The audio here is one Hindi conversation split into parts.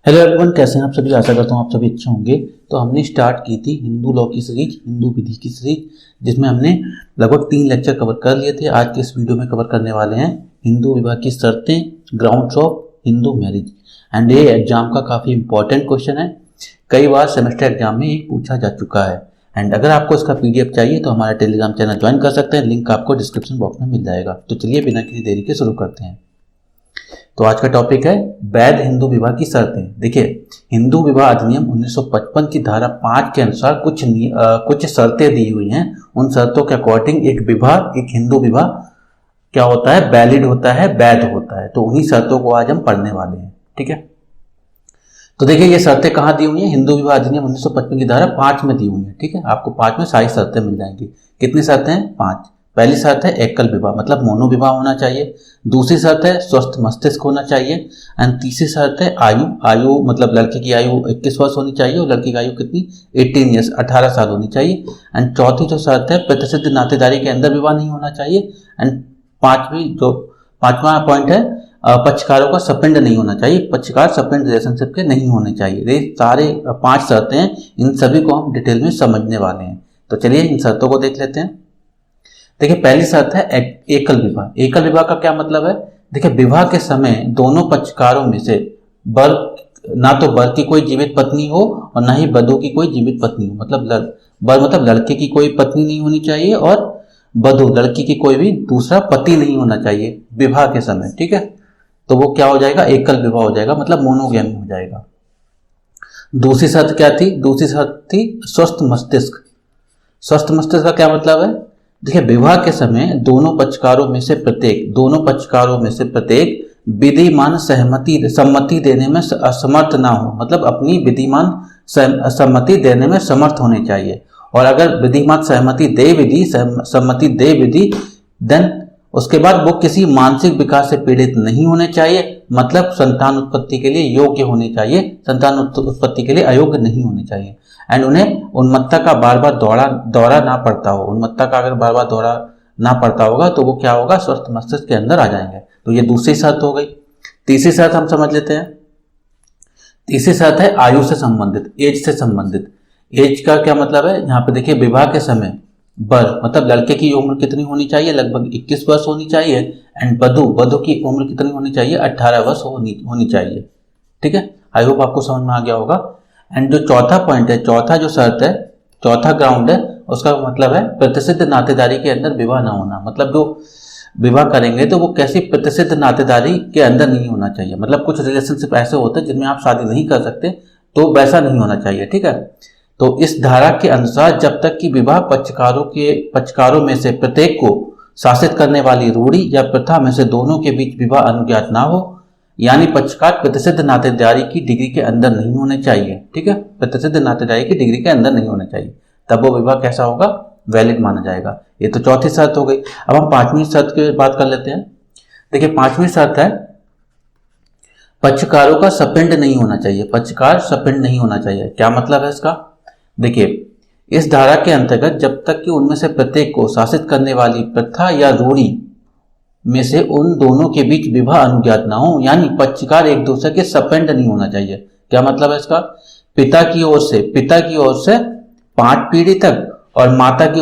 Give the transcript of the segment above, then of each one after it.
हेलो एवरीवन, कैसे हैं आप सभी। आशा करता हूँ आप सभी अच्छे होंगे। तो हमने स्टार्ट की थी हिंदू लॉ की सीरीज, हिंदू विधि की सीरीज, जिसमें हमने लगभग 3 लेक्चर कवर कर लिए थे। आज के इस वीडियो में कवर करने वाले हैं हिंदू विवाह की शर्तें, grounds of Hindu marriage. And ये एग्जाम का काफ़ी इंपॉर्टेंट क्वेश्चन है, कई बार सेमेस्टर एग्जाम में ये पूछा जा चुका है। एंड अगर आपको इसका पीडीएफ चाहिए तो हमारा टेलीग्राम चैनल ज्वाइन कर सकते हैं, लिंक आपको डिस्क्रिप्शन बॉक्स में मिल जाएगा। तो चलिए बिना किसी देरी के शुरू करते हैं। तो आज का टॉपिक है वैध हिंदू विवाह की शर्तें। देखिए, हिंदू विवाह अधिनियम 1955 की धारा 5 के अनुसार कुछ शर्तें दी हुई हैं। उन शर्तों के अकॉर्डिंग एक विवाह, एक हिंदू विवाह क्या होता है, वैलिड होता है, वैध होता है। तो उन्हीं शर्तों को आज हम पढ़ने वाले हैं। ठीक है, तो देखिए ये शर्तें कहाँ दी हुई हैं। हिंदू विवाह अधिनियम 1955 की धारा 5 में दी हुई है। ठीक है, आपको 5 में सारी शर्तें मिल जाएंगी। कितनी शर्तें हैं? 5। पहली शर्त है एकल विवाह, मतलब मोनो विवाह होना चाहिए। दूसरी शर्त है स्वस्थ मस्तिष्क होना चाहिए। एंड तीसरी शर्त है आयु मतलब लड़के की आयु 21 वर्ष होनी चाहिए और लड़की की आयु कितनी, 18 ईयर्स, 18 साल होनी चाहिए। एंड चौथी जो शर्त है प्रतिसिद्ध नातेदारी के अंदर विवाह नहीं होना चाहिए। एंड पांचवा पॉइंट है पक्षकारों का सपिंड नहीं होना चाहिए, पक्षकार सपिंड रिलेशनशिप के नहीं होने चाहिए। ये सारे 5 शर्तें हैं, इन सभी को हम डिटेल में समझने वाले हैं। तो चलिए इन शर्तों को देख लेते हैं। देखिए पहली शर्त है एकल विवाह। एकल विवाह का क्या मतलब है? देखिए विवाह के समय दोनों पक्षकारों में से ना तो वर की कोई जीवित पत्नी हो और ना ही वधू की कोई जीवित पत्नी हो। मतलब लड़के की कोई पत्नी नहीं होनी चाहिए और वधू लड़की की कोई भी दूसरा पति नहीं होना चाहिए विवाह के समय। ठीक है, तो वो क्या हो जाएगा, एकल विवाह हो जाएगा, मतलब मोनोगैमी हो जाएगा। दूसरी शर्त क्या थी? दूसरी शर्त थी स्वस्थ मस्तिष्क। स्वस्थ मस्तिष्क का क्या मतलब है? देखिए विवाह के समय दोनों पक्षकारों में से प्रत्येक विधिमान सम्मति देने में असमर्थ ना हो, मतलब अपनी विधिमान सम्मति देने में समर्थ होने चाहिए। और अगर विधिमान सम्मति दे विधि देन उसके बाद वो किसी मानसिक विकार से पीड़ित नहीं होने चाहिए, मतलब संतान उत्पत्ति के लिए योग्य होने चाहिए, संतान उत्पत्ति के लिए अयोग्य नहीं होने चाहिए। एंड उन्हें उन्मत्ता का बार बार दौरा ना पड़ता हो। उन्मत्ता का अगर बार बार दौरा ना पड़ता होगा तो वो क्या होगा, स्वस्थ मस्तिष्क के अंदर आ जाएंगे। तो ये दूसरी शर्त हो गई। तीसरी शर्त हम समझ लेते हैं। तीसरी शर्त है आयु से संबंधित, एज से संबंधित। एज का क्या मतलब है? यहाँ पे देखिए विवाह के समय मतलब लड़के की उम्र कितनी होनी चाहिए, लगभग 21 वर्ष होनी चाहिए। एंड वधू की उम्र कितनी होनी चाहिए, 18 वर्ष होनी चाहिए। ठीक है, आई होप आपको समझ में आ गया होगा। एंड जो चौथा पॉइंट है, चौथा जो शर्त है, चौथा ग्राउंड है, उसका मतलब है प्रतिसिद्ध नातेदारी के अंदर विवाह ना होना। मतलब जो विवाह करेंगे तो वो कैसी प्रतिसिद्ध नातेदारी के अंदर नहीं होना चाहिए। मतलब कुछ रिलेशनशिप ऐसे होते हैं जिनमें आप शादी नहीं कर सकते, तो वैसा नहीं होना चाहिए। ठीक है, तो इस धारा के अनुसार जब तक कि विवाह पक्षकारों में से प्रत्येक को शासित करने वाली रूढ़ी या प्रथा में से दोनों के बीच विवाह अनुज्ञात ना हो, यानी पक्षकार प्रतिसिद्ध नातेदारी की डिग्री के अंदर नहीं होने चाहिए। ठीक है, प्रतिसिद्ध नातेदारी की डिग्री के अंदर नहीं होने चाहिए, तब वो विवाह कैसा होगा, वैलिड माना जाएगा। ये तो चौथी शर्त हो गई। अब हम 5वीं शर्त की बात कर लेते हैं। देखिए 5वीं शर्त है पक्षकारों का सपिंड नहीं होना चाहिए। पक्षकार सपिंड नहीं होना चाहिए। क्या मतलब है इसका? देखिए इस धारा के अंतर्गत जब तक कि उनमें से प्रत्येक को शासित करने वाली प्रथा या रूढ़ी में से उन दोनों के बीच विवाह अनुज्ञात ना हो, यानी पक्षकार एक दूसरे के सपेंड नहीं होना चाहिए। क्या मतलब है इसका? पिता की ओर से 5 पीढ़ी तक और माता की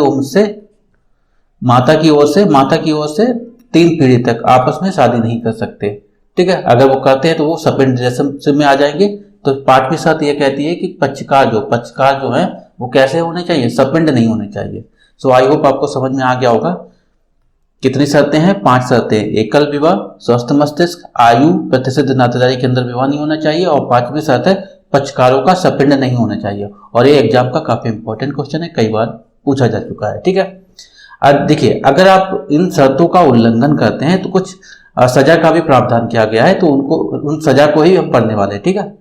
ओर से 3 पीढ़ी तक आपस में शादी नहीं कर सकते। ठीक है, अगर वो करते हैं तो वो सपेंड रिलेशनशिप में आ जाएंगे। तो 5वीं शर्त ये कहती है कि पक्षकार जो है वो कैसे होने चाहिए, सपेंड नहीं होने चाहिए। सो आई होप आपको समझ में आ गया होगा। कितनी शर्तें हैं? 5 शर्तें। एकल विवाह, स्वस्थ मस्तिष्क, आयु, प्रतिसिद्ध नातेदारी के अंदर विवाह नहीं होना चाहिए, और 5वीं शर्त है पक्षकारों का सपिंड नहीं होना चाहिए। और ये एग्जाम का काफी इंपॉर्टेंट क्वेश्चन है, कई बार पूछा जा चुका है। ठीक है, अब देखिए अगर आप इन शर्तों का उल्लंघन करते हैं तो कुछ सजा का भी प्रावधान किया गया है, तो उन सजा को ही हम पढ़ने वाले हैं। ठीक है,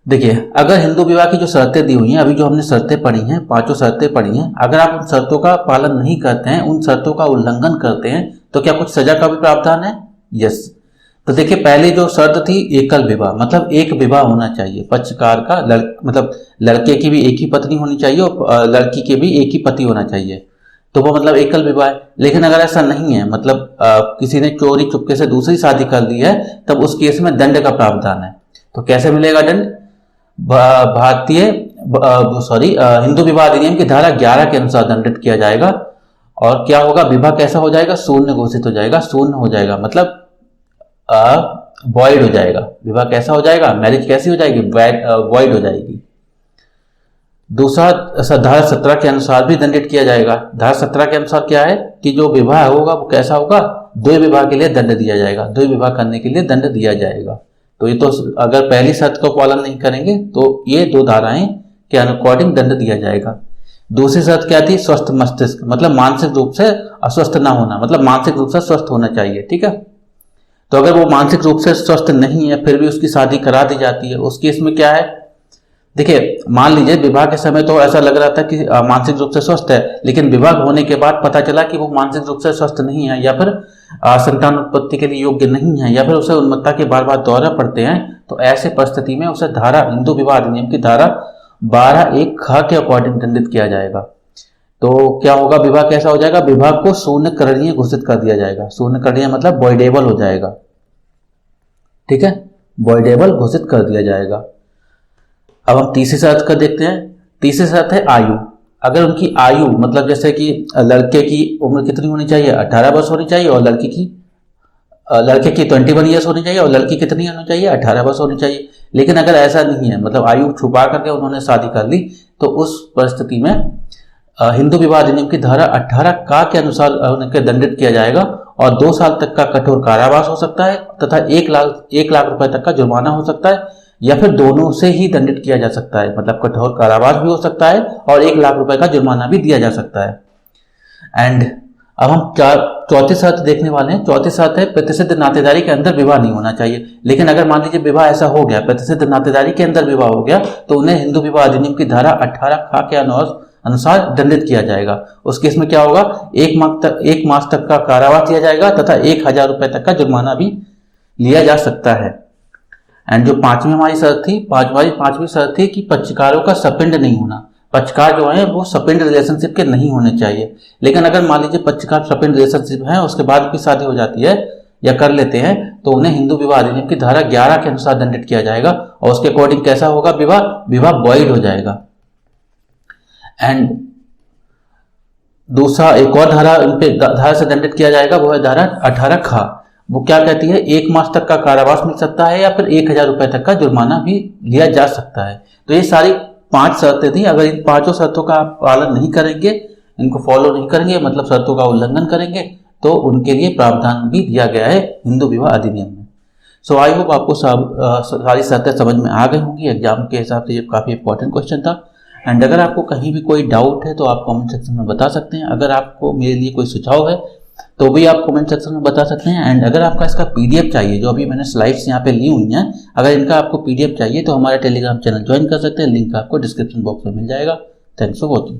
देखिए अगर हिंदू विवाह की जो शर्तें दी हुई हैं, अभी जो हमने शर्तें पढ़ी हैं, 5 शर्तें पढ़ी हैं, अगर आप उन शर्तों का पालन नहीं करते हैं, उन शर्तों का उल्लंघन करते हैं, तो क्या कुछ सजा का भी प्रावधान है? यस। तो देखिए पहली जो शर्त थी एकल विवाह, मतलब एक विवाह होना चाहिए। पक्षकार का मतलब लड़के की भी एक ही पत्नी होनी चाहिए और लड़की के भी एक ही पति होना चाहिए। तो वो मतलब एकल विवाह है। लेकिन अगर ऐसा नहीं है, मतलब किसी ने चोरी चुपके से दूसरी शादी कर ली है, तब उस केस में दंड का प्रावधान है। तो कैसे मिलेगा दंड? हिंदू विवाह अधिनियम की धारा 11 के अनुसार दंडित किया जाएगा। और क्या होगा? विवाह कैसा हो जाएगा? शून्य घोषित हो जाएगा, शून्य हो जाएगा, मतलब वॉइड हो जाएगा। विवाह कैसा हो जाएगा? मैरिज कैसी हो जाएगी? वॉइड हो जाएगी। दूसरा, धारा 17 के अनुसार भी दंडित किया जाएगा। धारा 17 के अनुसार क्या है कि जो विवाह होगा वो कैसा होगा? द्वै विवाह के लिए दंड दिया जाएगा, द्वै विवाह करने के लिए दंड दिया जाएगा। तो ये तो अगर पहली शर्त का पालन नहीं करेंगे तो ये दो धाराएं के अकॉर्डिंग दंड दिया जाएगा। दूसरी शर्त क्या थी? स्वस्थ मस्तिष्क, मतलब मानसिक रूप से अस्वस्थ ना होना, मतलब मानसिक रूप से स्वस्थ होना चाहिए। ठीक है, तो अगर वो मानसिक रूप से स्वस्थ नहीं है फिर भी उसकी शादी करा दी जाती है, उस केस में क्या है? देखिए, मान लीजिए विवाह के समय तो ऐसा लग रहा था कि मानसिक रूप से स्वस्थ है, लेकिन विवाह होने के बाद पता चला कि वो मानसिक रूप से स्वस्थ नहीं है, या फिर संतान उत्पत्ति के लिए योग्य नहीं है, या फिर उसे उन्मत्तता के बार बार दौरे पड़ते हैं। तो ऐसे परिस्थिति में उसे धारा हिंदू विवाह अधिनियम की धारा 12(1) ख के अकॉर्डिंग दंडित किया जाएगा। तो क्या होगा? विवाह कैसा हो जाएगा? विवाह को शून्य करणीय घोषित कर दिया जाएगा। शून्य करणीय मतलब वॉइडेबल हो जाएगा। ठीक है, वॉइडेबल घोषित कर दिया जाएगा। अब हम तीसरी शर्त का देखते हैं। तीसरी शर्त है आयु। अगर उनकी आयु, मतलब जैसे कि लड़के की उम्र कितनी होनी चाहिए? 18 वर्ष होनी चाहिए, और लड़के की 21 ईयर्स होनी चाहिए, और लड़की कितनी होनी चाहिए? 18 वर्ष होनी चाहिए। लेकिन अगर ऐसा नहीं है, मतलब आयु छुपा करके उन्होंने शादी कर ली, तो उस परिस्थिति में हिंदू विवाह अधिनियम की धारा 18 का के अनुसार उनके दंडित किया जाएगा, और 2 साल तक का कठोर कारावास हो सकता है तथा 1 लाख रुपए तक का जुर्माना हो सकता है, या फिर दोनों से ही दंडित किया जा सकता है। मतलब कठोर कारावास भी हो सकता है और 1 लाख रुपए का जुर्माना भी दिया जा सकता है। एंड अब हम चौथी शर्त देखने वाले हैं। चौथी शर्त है प्रतिसिद्ध नातेदारी के अंदर विवाह नहीं होना चाहिए। लेकिन अगर मान लीजिए विवाह ऐसा हो गया, प्रतिसिद्ध नातेदारी के अंदर विवाह हो गया, तो उन्हें हिंदू विवाह अधिनियम की धारा 18 ख के अनुसार दंडित किया जाएगा। उस केस में क्या होगा? 1 मास तक का कारावास दिया जाएगा तथा 1000 रुपए तक का जुर्माना भी लिया जा सकता है। एंड जो पांचवी हमारी शर्त थी, पांचवी शर्त थी कि पक्षकारों का सपिंड नहीं होना। पक्षकार जो है वो सपिंड रिलेशनशिप के नहीं होने चाहिए। लेकिन अगर मान लीजिए पक्षकार सपिंड रिलेशनशिप है, उसके बाद भी शादी हो जाती है या कर लेते हैं, तो उन्हें हिंदू विवाह अधिनियम की धारा 11 के अनुसार दंडित किया जाएगा। और उसके अकॉर्डिंग कैसा होगा? विवाह वॉइड हो जाएगा। एंड दूसरा एक और धारा से दंडित किया जाएगा, वो है धारा 18 ख। वो क्या कहती है? 1 मास तक का कारावास मिल सकता है, या फिर 1000 रुपए तक का जुर्माना भी लिया जा सकता है। तो ये सारी 5 शर्तें थी। अगर इन 5 शर्तों का आप पालन नहीं करेंगे, इनको फॉलो नहीं करेंगे, मतलब शर्तों का उल्लंघन करेंगे, तो उनके लिए प्रावधान भी दिया गया है हिंदू विवाह अधिनियम में। सो आई होप आपको सारी शर्तें समझ में आ गई होंगी। एग्जाम के हिसाब से ये काफ़ी इंपॉर्टेंट क्वेश्चन था। एंड अगर आपको कहीं भी कोई डाउट है तो आप कमेंट सेक्शन में बता सकते हैं। अगर आपको मेरे लिए कोई सुझाव है तो भी आप कमेंट सेक्शन में बता सकते हैं। एंड अगर आपका इसका पीडीएफ चाहिए, जो अभी मैंने स्लाइड्स यहाँ पे ली हुई हैं, अगर इनका आपको पीडीएफ चाहिए तो हमारे टेलीग्राम चैनल ज्वाइन कर सकते हैं। लिंक आपको डिस्क्रिप्शन बॉक्स में मिल जाएगा। Thanks for watching.